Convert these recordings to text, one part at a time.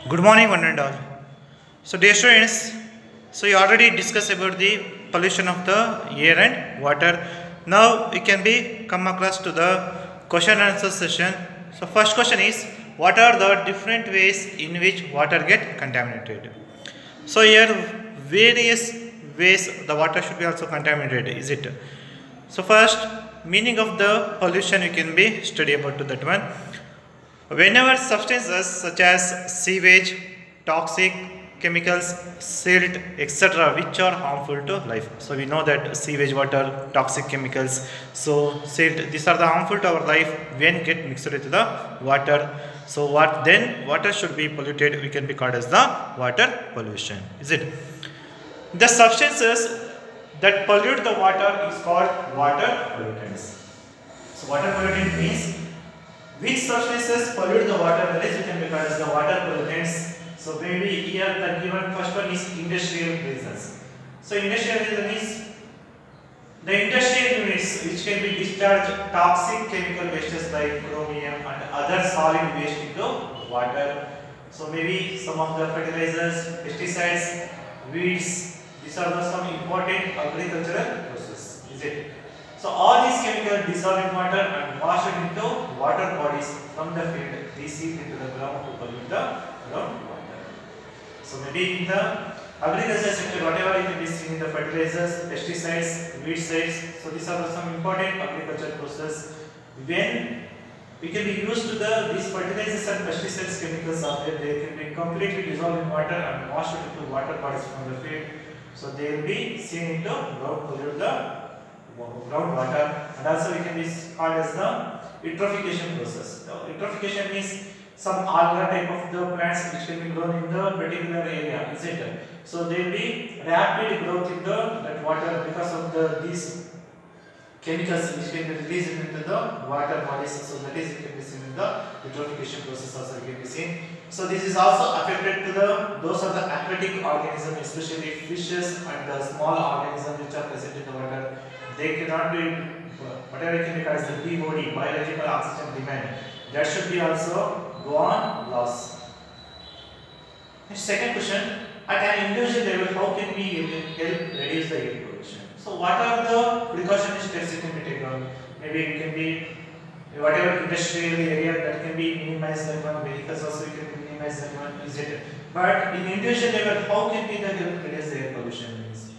Good morning, one and all. So, dear students, so you already discussed about the pollution of the air and water. Now we can be come across to the question and answer session. So, first question is, what are the different ways in which water get contaminated? So, here various ways the water should be also contaminated. Is it? So, first meaning of the pollution you can be study about to that one. Whenever substances such as sewage, toxic chemicals, silt, etc., which are harmful to life. So we know that sewage water, toxic chemicals, so silt, these are the harmful to our life when get mixed with the water. So what then water should be polluted, we can be called as the water pollution. Is it? The substances that pollute the water is called water pollutants. So water pollutant means which substances pollute the water, that is we can refer as the water pollutants. So maybe here the given first one is industrial reasons. So industrial reason is the industrial units which can be discharged toxic chemical wastes like chromium and other solid waste into water. So maybe some of the fertilizers, pesticides, weeds, these are the some important agricultural process. Is it? So all these chemicals dissolve in water and washed into water bodies from the field, receive into the ground to pollute the groundwater. So maybe in the agriculture sector, whatever you can be seen in the fertilizers, pesticides, weedicides, so these are some important agricultural process. When we can be used to these fertilizers and pesticides chemicals are there, they can be completely dissolved in water and washed into water bodies from the field. So they will be seen into ground pollute the groundwater, and also we can be called as the eutrophication process. The eutrophication means some alga type of the plants which can be grown in the particular area, is it? So there will be rapid growth in that water because of these chemicals which can be released into the water bodies. So that is can be seen in the eutrophication process also can be seen. So this is also affected to those are the aquatic organisms, especially fishes and the small organisms which are present in the water. They cannot be whatever can be called as the BOD, biological oxygen demand. That should be also go on loss. Second question, at an individual level, how can we help reduce the air pollution? So what are the precautionary steps you can be taken? Maybe it can be whatever industrial area that can be minimized that one, vehicles also you can minimize that one, is it? But in individual level, how can we help reduce the air pollution means?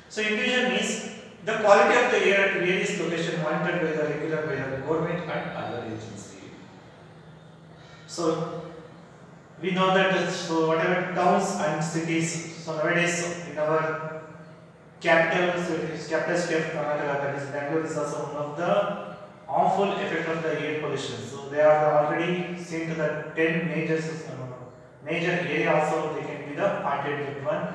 So individual means the quality of the air at various locations monitored by the regular by the government and other agencies. So we know that so whatever towns and cities, so nowadays in our capital city of Karnataka, that is Bangalore, is also one of the harmful effect of the air pollution. So they are already seen to the 10 major area also they can be the pointed with one.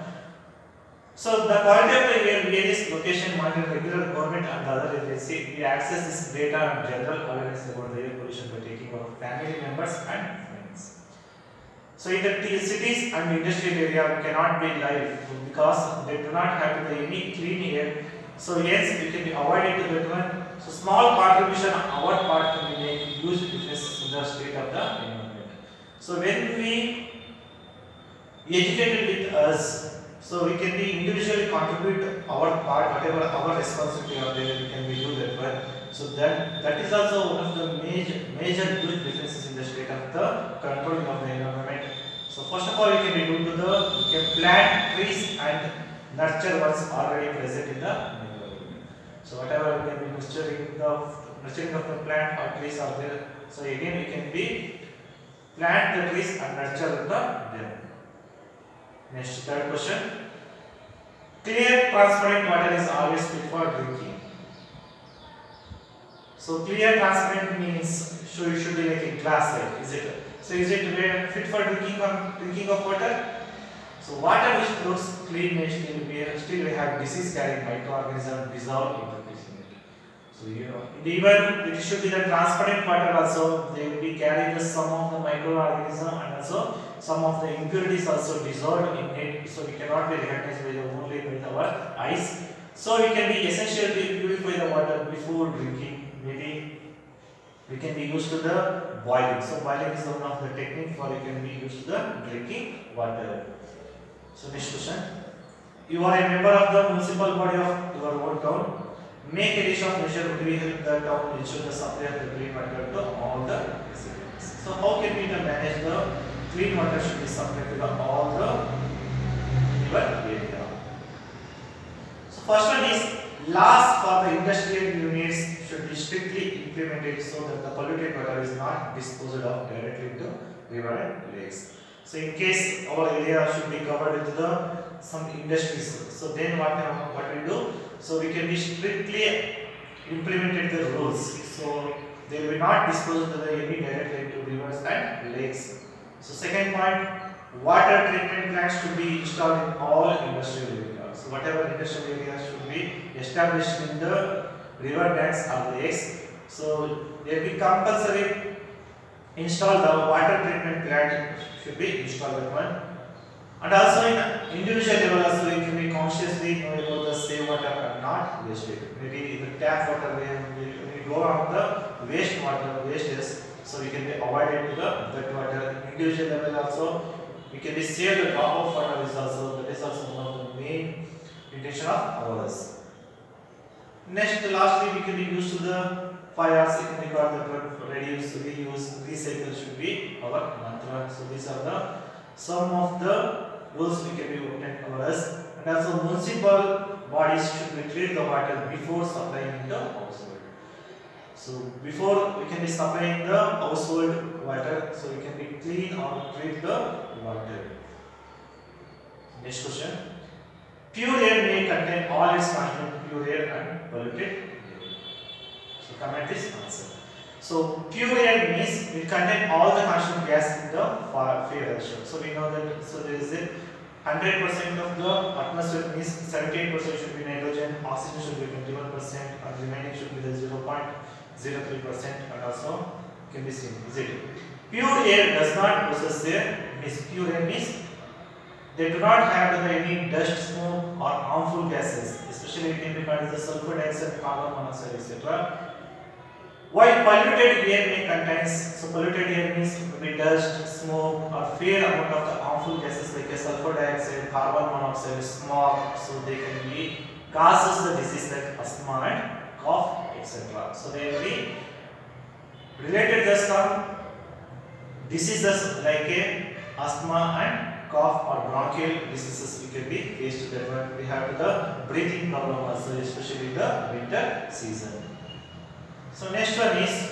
So the quality of the air various location monitored regular government and the other agency, we access this data and general awareness about the air pollution by taking our family members and friends. So in the cities and industrial area we cannot be live because they do not have any clean air. So yes, we can be avoided to that one. So small contribution on our part can make huge difference in the state of the environment. So when we educated with us, so we can be individually contribute our part, whatever our responsibility are there, we can be do that one. So that is also one of the major huge differences in the state of the controlling of the environment. So first of all, we can be do to we can plant trees and nurture what's already present in the environment. So whatever we can be nurturing of the plant or trees are there. So again we can be plant the trees and nurture them. Next, third question. Clear, transparent water is always fit for drinking. So clear, transparent means so it should be like a glass, right? Is it? So is it fit for drinking of water? So water which looks clean still we have disease carrying microorganisms dissolved in it. So even it should be the transparent water also, they will be carrying some of the microorganisms and also some of the impurities also dissolved in it. So we cannot be recognized by only with our eyes. So we can be essential to purify the water before drinking. Maybe we can be used to the boiling. So boiling is one of the technique for it can be used to the drinking water. So next question. You are a member of the municipal body of your own town. Make a list of measures which will help the town ensure the supply of the clean water to all the residents. So how can we manage the clean water should be supplied to all the river area? So first one is laws for the industrial units should be strictly implemented so that the polluted water is not disposed of directly into river and lakes. So in case our area should be covered with some industries, so then what we do? So we can be strictly implemented the rules. So they will not dispose of any directly into rivers and lakes. So second point, water treatment plants should be installed in all industrial areas. So whatever industrial areas should be established in the river banks or lakes. So they will be compulsory install the water treatment plant should be installed at one. And also in individual level also you can be consciously know about the save water and not waste it. Maybe the tap water when we go on the waste water wastes, so we can be avoided to the that water. Individual level also we can be save the drop of water is also that is also one of the main intention of ours. Next, lastly we can be used to the fires, it can be called the reduce, reuse, recycle should be our mantra. So these are the some of the rules we can be obtained for us. And also municipal bodies should be treat the water before supplying in the household. So before we can be supplying the household water, so we can be clean or treat the water. Next question. Pure air may contain all its constituent pure air and polluted air. So comment is answer. So pure air means it contains all the constituent gas in the air. So we know that so there is a 100% of the atmosphere means 78% should be nitrogen, oxygen should be 21%, and remaining should be the 0.03%, and also can be seen. Is it? Pure air does not possess pure air means they do not have any dust, smoke, or harmful gases, especially it can be called as the sulfur dioxide, carbon monoxide, etc. While polluted air may contain, so polluted air means maybe dust, smoke, or fair amount of the harmful gases like a sulfur dioxide, carbon monoxide, smog, so they can be causes the disease like asthma and cough, etc. So they will be related to some diseases like a asthma and cough or bronchial diseases we can be faced with that one. We have the breathing problem also, especially in the winter season. So next one is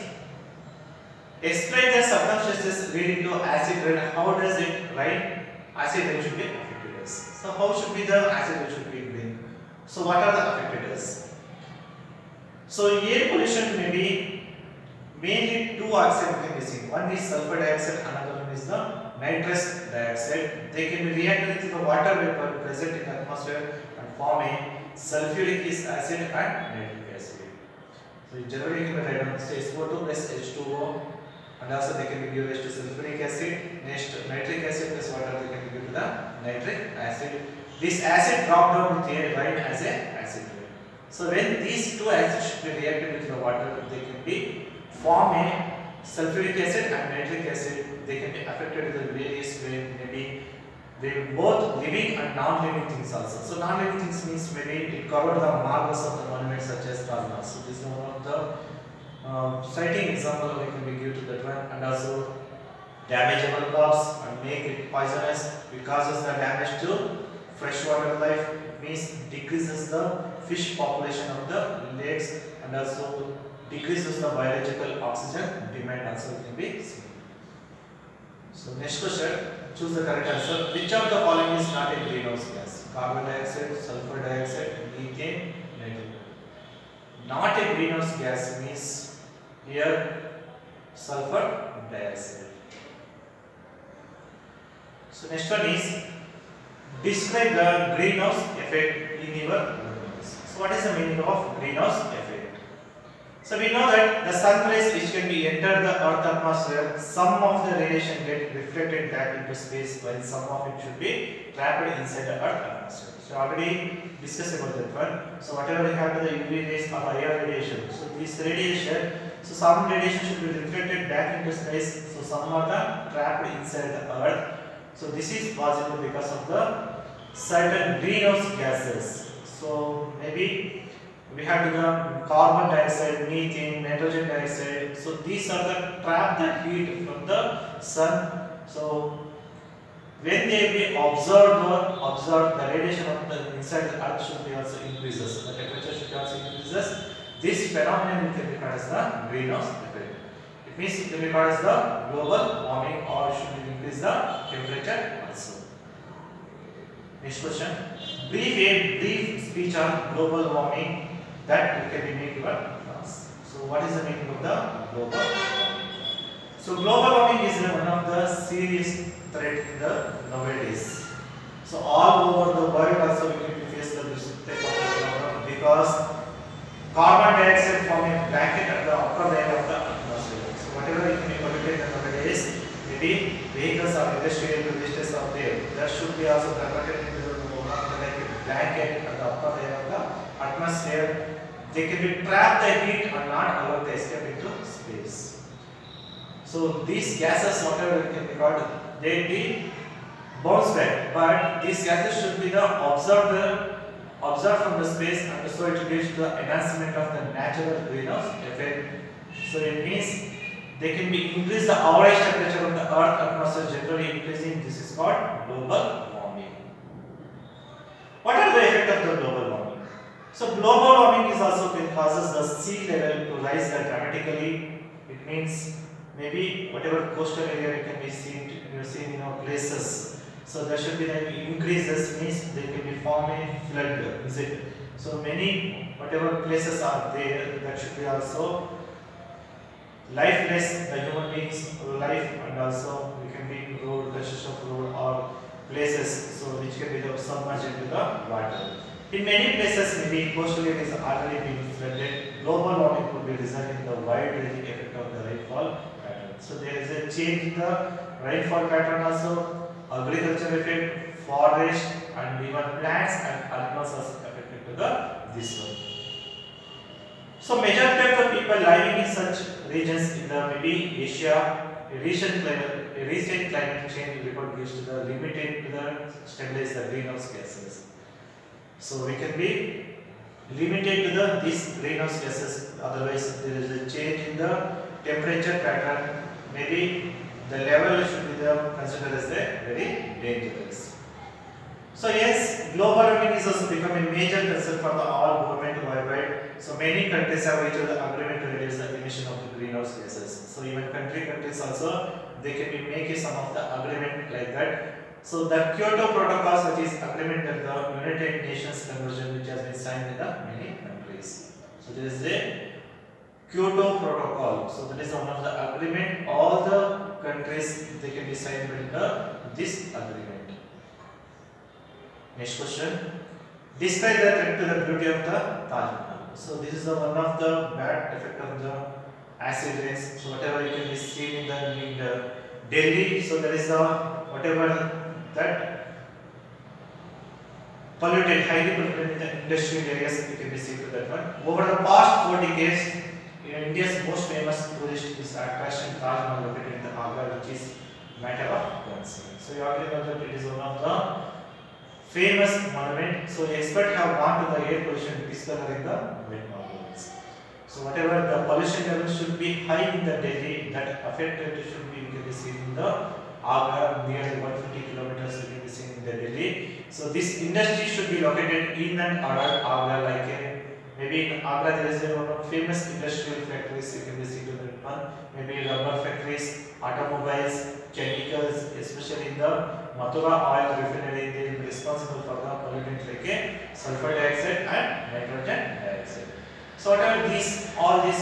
explain the circumstances leading to acid rain. How does it rain? Acid rain should be affected us. So how should be the acid rain should be rain? So what are the affected us? So air pollution may be mainly two oxides can be seen. One is sulfur dioxide, another one is the nitrous dioxide. They can be reacted with the water vapor present in the atmosphere and form a sulfuric acid and nitric acid. So generally you can write down SO2 plus H2O, and also they can be given as to sulfuric acid. Next nitric acid plus water they can be given to the nitric acid. This acid drop down with air right as a acid rain. So when these two acids should be reacted with the water, they can be form a sulfuric acid and nitric acid. They can be affected with the various way, maybe they both living and non-living things also. So non-living things means maybe it covered the marvels of the monuments such as Taj Mahal. So this is one of the citing example we can be give to that one. And also damageable crops and make it poisonous. It causes the damage to freshwater life, means decreases the fish population of the lakes, and also decreases the biological oxygen demand also can be seen. So next question, choose the correct answer. Which of the following is not a greenhouse gas? Carbon dioxide, sulfur dioxide, methane, nitrogen. Not a greenhouse gas means here sulfur dioxide. So next one is describe the greenhouse effect in your words. So what is the meaning of greenhouse effect? So we know that the sun rays which can be enter the earth atmosphere, some of the radiation get reflected back into space while some of it should be trapped inside the earth atmosphere. So already discussed about that one. So whatever we have to the UV rays or IR radiation, so this radiation So some radiation should be reflected back into space. So some are the trapped inside the earth. So this is possible because of the certain greenhouse gases. So maybe we have the carbon dioxide, methane, nitrogen dioxide. So these are the trap the heat from the sun. So when they be observed, the radiation of the inside the earth should be also increases. The temperature should also increases. This phenomenon we can record as the greenhouse effect. It means it can record as the global warming, or should increase the temperature also. Next question. Brief speech on global warming that can be made your class. So what is the meaning of the global warming? So global warming is one of the serious threat in the nowadays. So all over the world also we can face this type of phenomenon because carbon dioxide form a blanket at the upper layer of the atmosphere. So whatever it may polluted nowadays, maybe vehicles or industrial wastes are there. That should be also converted into one of the like blanket at the upper layer of the atmosphere. They can be trap the heat and not allow the escape into space. So these gases, whatever we can record, they be bounce back, but these gases should be the observed from the space, and so it leads to the enhancement of the natural greenhouse effect. So it means they can be increase the average temperature of the earth atmosphere generally increasing. This is called global warming. What are the effects of the global warming? So global warming is also causes the sea level to rise dramatically. It means maybe whatever coastal area you can be seen in our places. So there should be like increases, means they can be forming flood. Is it? So many whatever places are there, that should be also lifeless, the human beings life, and also we can be road, construction of road or places, so which can be submerged into the water. In many places, maybe coastal areas are already being flooded. Global warming could be resulting in the wide-ranging effect of the rainfall pattern. So there is a change in the rainfall pattern also, agriculture effect, forest, and even plants and animals are affected to this one. So majority of the people living in such regions in the maybe Asia, a recent climate change report gives to the limited to the stabilize the greenhouse gases. So we can be limited to the these greenhouse gases. Otherwise, there is a change in the temperature pattern. Maybe the level should be considered as very dangerous. So yes, global warming is also becoming a major concern for all government worldwide. So many countries have reached the agreement to reduce the emission of the greenhouse gases. So even countries also, they can be making some of the agreement like that. So the Kyoto Protocol, which is agreement of the United Nations Convention, which has been signed by many countries. So there is a Kyoto Protocol. So that is one of the agreement. All the countries, they can be signed with this agreement. Next question. Describe the threat to the beauty of the Taj Mahal. So this is one of the bad effect of the acid rains. So whatever you can be seen in the Delhi. So there is the whatever that polluted, highly polluted in the industrial areas, you can be seen to that one. Over the past 4 decades, India's most famous tourist attraction Taj Mahal located in the Agra, which is matter of concern. So you already know that it is one of the famous monument. So experts have gone to the air pollution discovery in the wet markets. So whatever the pollution level should be high in the Delhi, that affected should be, you can be seen in the Agra, nearly 150 kilometers you can be seen in the Delhi. So this industry should be located in and around Agra, like maybe in Agra there is one of famous industrial factories, you can be seen in that one. Maybe rubber factories, automobiles, chemicals, especially in the Mathura oil refinery, they will be responsible for the pollutants like sulfur dioxide and nitrogen dioxide. So whatever all these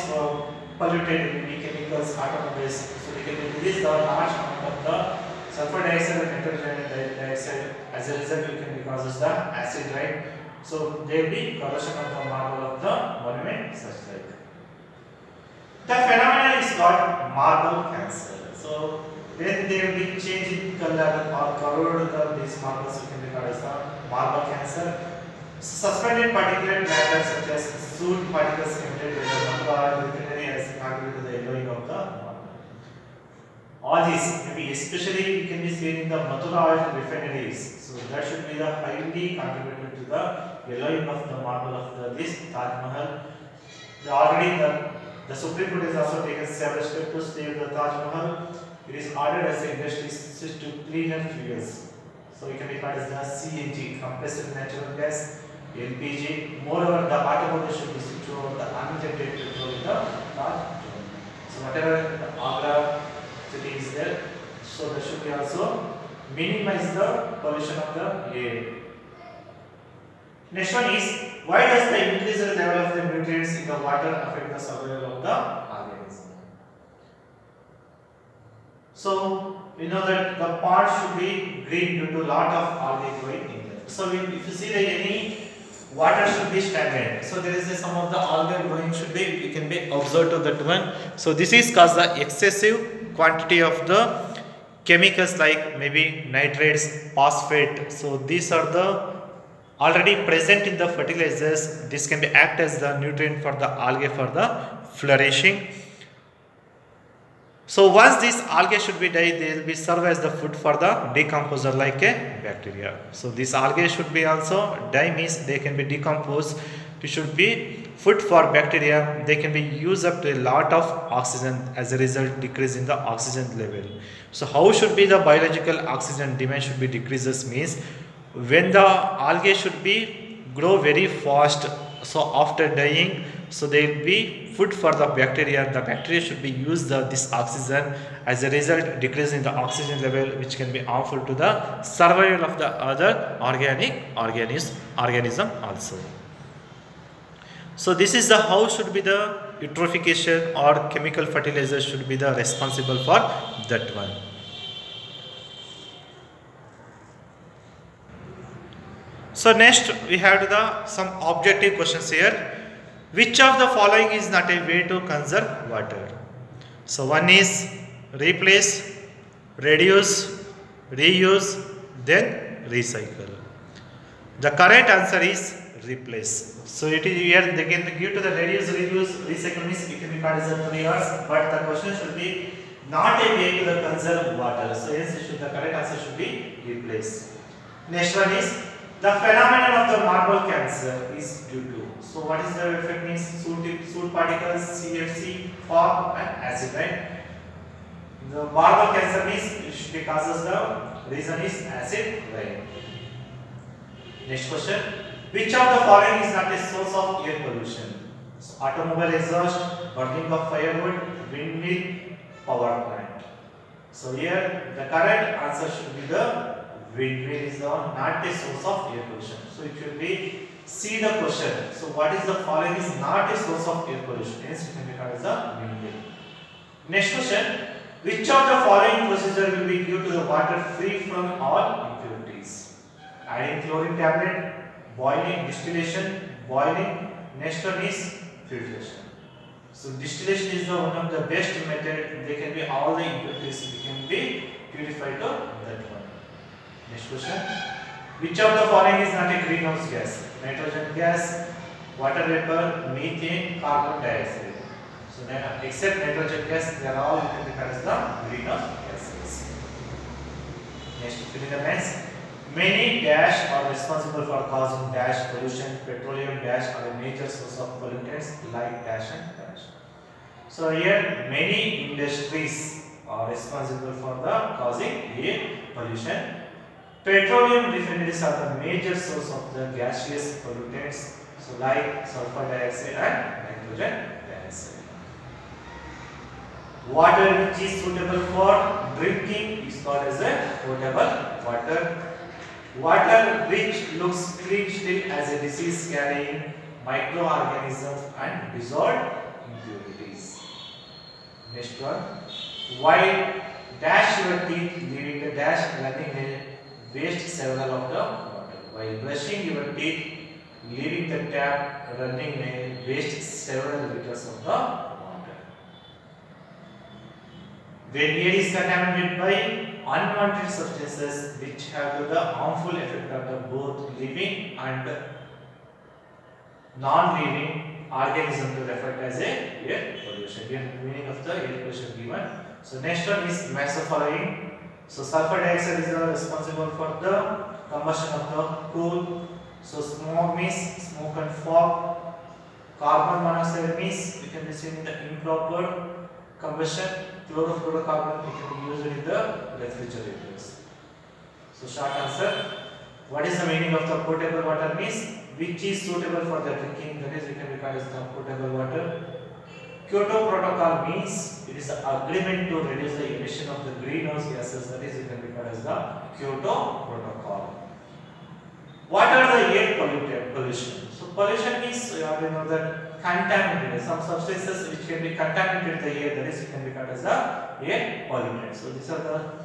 polluted chemicals, automobiles, so they can release the large amount of the sulfur dioxide and nitrogen dioxide. As a result, you can causes the acid rain. So there will be corrosion of the marble of the monument, such like. The phenomenon is called marble cancer. So when they will be changing color or colored these marbles, you can record as the marble cancer. Suspended particulate matter such as soot particles emitted by the Mathura oil refinery has contributed to the yellowing of the marble. All these, maybe especially you can be seen in the Mathura oil refineries. So that should be the highly contributed to the yellowing of the marble of this Taj Mahal. Already the Supreme Court has also taken several steps to save the Taj Mahal. It is ordered as the industry switch to cleaner fuels. So it can be called as the CNG, compressed natural gas, LPG. Moreover, the automotive should be switched over the uninjected petrol in the Taj Mahal. So whatever the Agra city is there, so that should be also minimize the pollution of the air. Next one is, why does the increased level of the nutrients in the water affect the survival of the organism? So we know that the pond should be green due to lot of algae growing in there. So if you see that any water should be stagnant, so there is some of the algae growing should be, you can be observed to that one. So this is cause the excessive quantity of the chemicals like maybe nitrates, phosphate. So these are the already present in the fertilizers. This can be act as the nutrient for the algae for the flourishing. So once these algae should be die, they will be serve as the food for the decomposer like a bacteria. So these algae should be also die, means they can be decomposed. It should be food for bacteria. They can be used up to a lot of oxygen, as a result decrease in the oxygen level. So how should be the biological oxygen demand should be decreases, means when the algae should be grow very fast, so after dying, so they will be food for the bacteria. The bacteria should be used this oxygen, as a result decrease in the oxygen level, which can be harmful to the survival of the other organic organism also. So this is the how should be the eutrophication or chemical fertilizer should be the responsible for that one. So next we have some objective questions here. Which of the following is not a way to conserve water? So one is replace, reduce, reuse, then recycle. The correct answer is replace. So it is here they can give to the reduce, reduce, recycle means it can be called as the 3 R's, but the question should be not a way to the conserve water. So hence the correct answer should be replace. Next one is the phenomenon of the marble cancer is due to. So what is the effect means? Soot particles, CFC, fog and acid, right? The marble cancer means it should be causes the reason is acid rain. Next question. Which of the following is not a source of air pollution? So automobile exhaust, burning of firewood, windmill, power plant. So here the correct answer should be the windmill is not a source of air pollution. So it should be see the question. So what is the following is not a source of air pollution? Hence it can be called as a windmill. Next question. Which of the following procedure will be due to the water free from all impurities? Adding chlorine tablet, boiling, distillation, boiling. Next one is filtration. So distillation is one of the best method. They can be all the impurities can be purified to that one. Next question. Which of the following is not a greenhouse gas? Nitrogen gas, water vapor, methane, carbon dioxide. So then, except nitrogen gas, they are all can be called as the greenhouse gases. Next, fill in the blanks. Many dash are responsible for causing dash pollution. Petroleum dash are a major source of pollutants like dash and dash. So here, many industries are responsible for the causing air pollution. Petroleum refineries are the major source of the gaseous pollutants, so like sulfur dioxide and nitrogen dioxide. Water which is suitable for drinking is called as a potable water. Water which looks clean still as a disease carrying microorganisms and dissolved impurities. Next one. Why dash your teeth leaving the dash running a waste several of the water. While brushing your teeth, leaving the tap running may waste several liters of the water. When air is contaminated by unwanted substances which have the harmful effect of the both living and non-living organism to refer as a air pollution. Here meaning of the air pollution given. So next one is match the following. So sulfur dioxide is responsible for the combustion of the coal. So smog means smoke and fog. Carbon monoxide means we can be seen in the improper combustion. Chlorofluorocarbon it can be used in the refrigerators. So short answer. What is the meaning of the potable water means which is suitable for the drinking, that is we can regard as the potable water. Kyoto Protocol means it is the agreement to reduce the emission of the greenhouse gases, that is we can regard as the Kyoto Protocol. What are the air pollution? So pollution means you already know that contaminated, some substances which can be contaminated the air, that is we can regard as the air pollutant. So these are the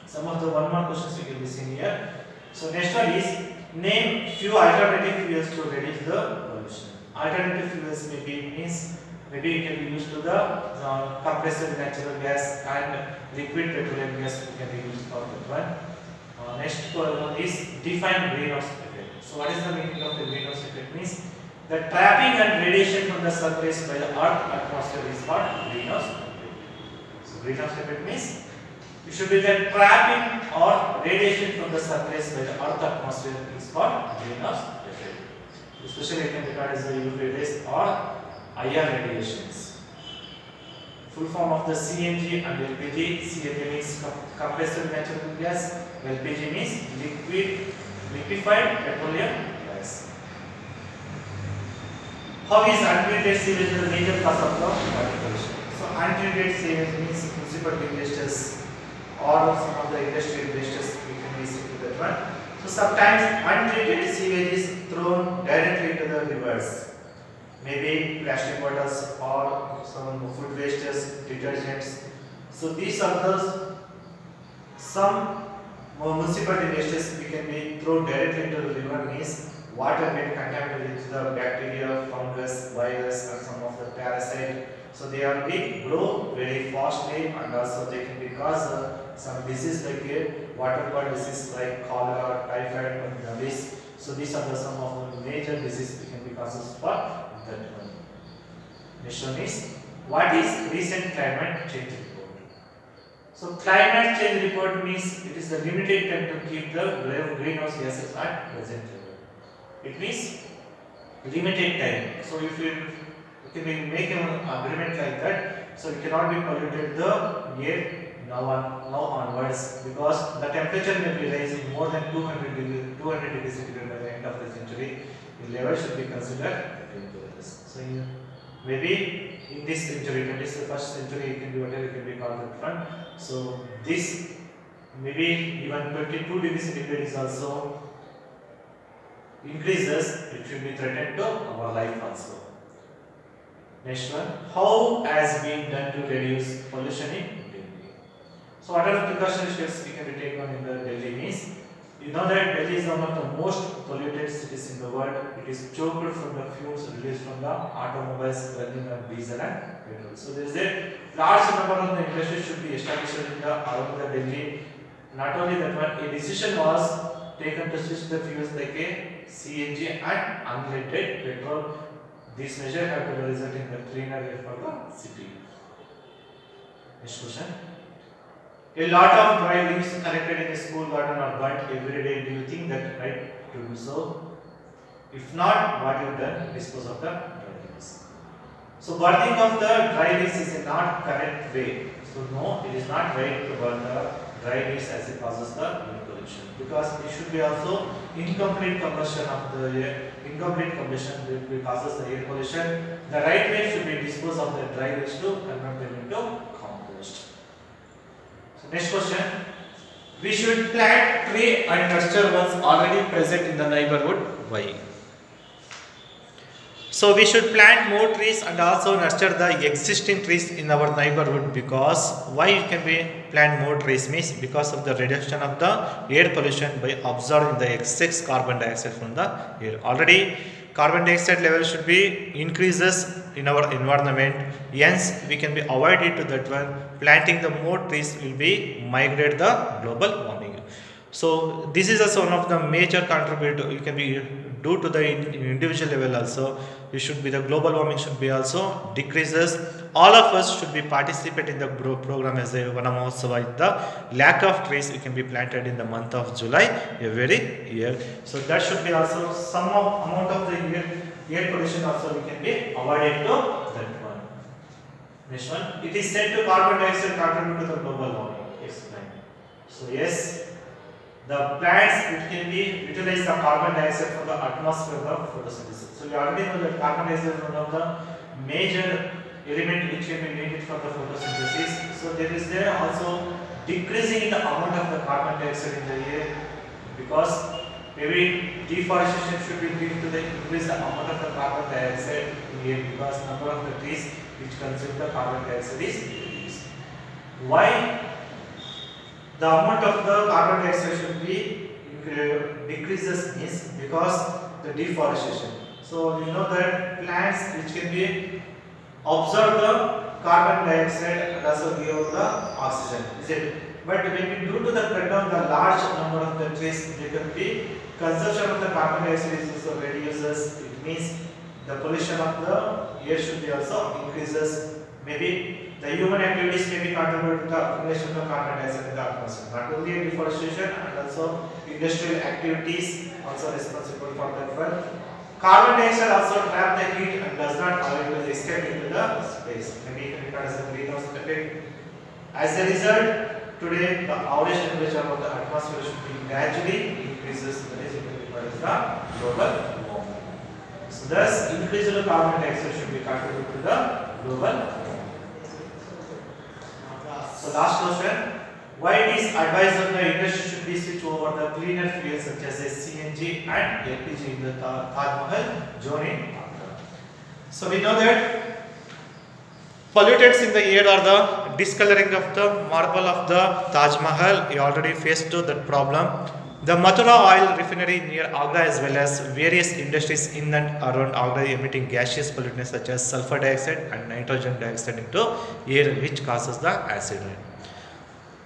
some of the one more questions we can be seen here. So next one is name few alternative fuels to reduce the pollution. Alternative fuels maybe it can be used to the compressed natural gas and liquid petroleum gas we can be used for that one. Next one is define greenhouse effect. So what is the meaning of the greenhouse effect means the trapping and radiation from the sun rays by the earth atmosphere is called greenhouse effect. So greenhouse effect means it should be the trapping or radiation from the sun rays by the earth atmosphere is called greenhouse effect. Especially it can be regarded as the UV rays or IR radiations. Full form of the CNG and LPG. CNG means compressed natural gas. LPG means liquefied petroleum gas. How is untreated sewage the major cause of the water pollution? So untreated sewage means municipal wastes or some of the industrial wastes we can be seen to that one. So sometimes untreated sewage is thrown directly into the rivers. Maybe plastic bottles or some food wastes, detergents. So these are the some municipality wastes we can be thrown directly into the river means water get contaminated with the bacteria, fungus, virus and some of the parasite. So they are grow very fastly and also they can be cause some disease like waterborne disease like cholera, typhoid and diabetes. So these are the some of the major diseases we can be causes for that one. Next one is what is recent climate change report? So climate change report means it is the limited time to keep the greenhouse gases at present level. It means limited time. So if you can make an agreement like that, so it cannot be polluted the air now onwards because the temperature may be rising more than 200 degrees centigrade by the end of the century. The level should be considered dangerous. So maybe in this century, 21st century, it can be whatever it can be called that one. So this maybe even 22 degrees centigrade is also increases, it should be threatened to our life also. Next one, how has been done to reduce pollution in Delhi? So what are the precautionary steps we can be taken in the Delhi means? You know that Delhi is one of the most polluted cities in the world. It is choked from the fumes released from the automobiles running on diesel and petrol. So there is a large number of the industries should be established in the around the Delhi. Not only that one, a decision was taken to switch the fuels like a CNG and unleaded petrol. This measure have to result in the cleaner air for the city. Next question. A lot of dry leaves collected in a school garden are burnt every day. Do you think that right to do so? If not, what you done? Dispose of the dry leaves. So burning of the dry leaves is a not correct way. So no, it is not right to burn the dry leaves as it causes the air pollution, because it should be also incomplete combustion of the air. Incomplete combustion will causes the air pollution. The right way should be dispose of the dry leaves to convert them into compost. So next question. We should plant tree and nurture ones already present in the neighborhood. Why? So we should plant more trees and also nurture the existing trees in our neighborhood, because why it can be plant more trees means because of the reduction of the air pollution by absorbing the excess carbon dioxide from the air. Already carbon dioxide level should be increases in our environment, hence we can be avoided to that one. Planting the more trees will be migrate the global warming. So this is also one of the major contributor you can be do to the individual level also, it should be the global warming should be also decreases. All of us should be participate in the program as a Vana Mahotsava. The lack of trees it can be planted in the month of July every year. So that should be also some amount of the air pollution also we can be avoided to that one. Next one, it is said to carbon dioxide contribute to the global warming. Explain. So yes, the plants it can be utilize the carbon dioxide from the atmosphere of photosynthesis. So we already know that carbon dioxide is one of the major element which can be needed for the photosynthesis. So there also decreasing in the amount of the carbon dioxide in the air, because maybe deforestation should be leading to the increase the amount of the carbon dioxide in the air, because number of the trees which consume the carbon dioxide is decreased. Why the amount of the carbon dioxide should be decreases is because the deforestation. So you know that plants which can be absorb the carbon dioxide and also give out the oxygen, is it? But when we do to the cut down the large number of the trees, there can be consumption of the carbon dioxide is also reduces. It means the pollution of the air should be also increases. Maybe the human activities may be contributed to the accumulation of the carbon dioxide in the atmosphere. Not only deforestation and also industrial activities also responsible for that one. Carbon dioxide also trap the heat and does not allow it to escape into the space. Maybe you can regard as a greenhouse effect. As a result, today the average temperature of the atmosphere should be gradually increases. That is required as the global warming. So thus, increased carbon dioxide should be contributed to the global warming. So last question, why it is advised that the industry should be switched over the cleaner fuels such as CNG and LPG in the Taj Mahal zone in Agra. So we know that pollutants in the air are the discoloring of the marble of the Taj Mahal. We already faced that problem. The Mathura oil refinery near Agra as well as various industries in and around Agra emitting gaseous pollutants such as sulfur dioxide and nitrogen dioxide into air, which causes the acid rain.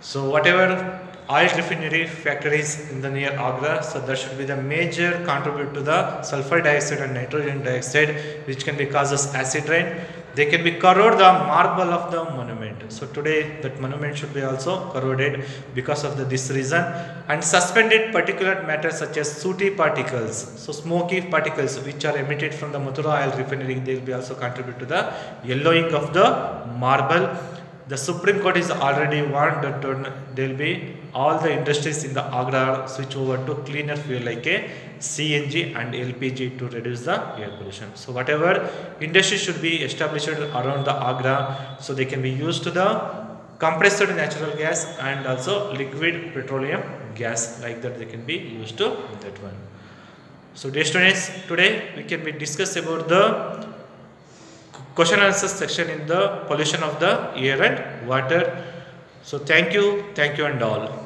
So whatever oil refinery factories in the near Agra, so that should be the major contribute to the sulfur dioxide and nitrogen dioxide, which can be causes acid rain. They can be corrode the marble of the monument. So today that monument should be also corroded because of this reason. And suspended particulate matter such as sooty particles, so smoky particles which are emitted from the Mathura oil refinery, they will be also contribute to the yellowing of the marble. The Supreme Court is already warned that there will be all the industries in the Agra switch over to cleaner fuel like a CNG and LPG to reduce the air pollution. So whatever industry should be established around the Agra, so they can be used to the compressed natural gas and also liquid petroleum gas, like that they can be used to that one. So dear students, today we can be discuss about the question and answer section in the pollution of the air and water. So thank you and all.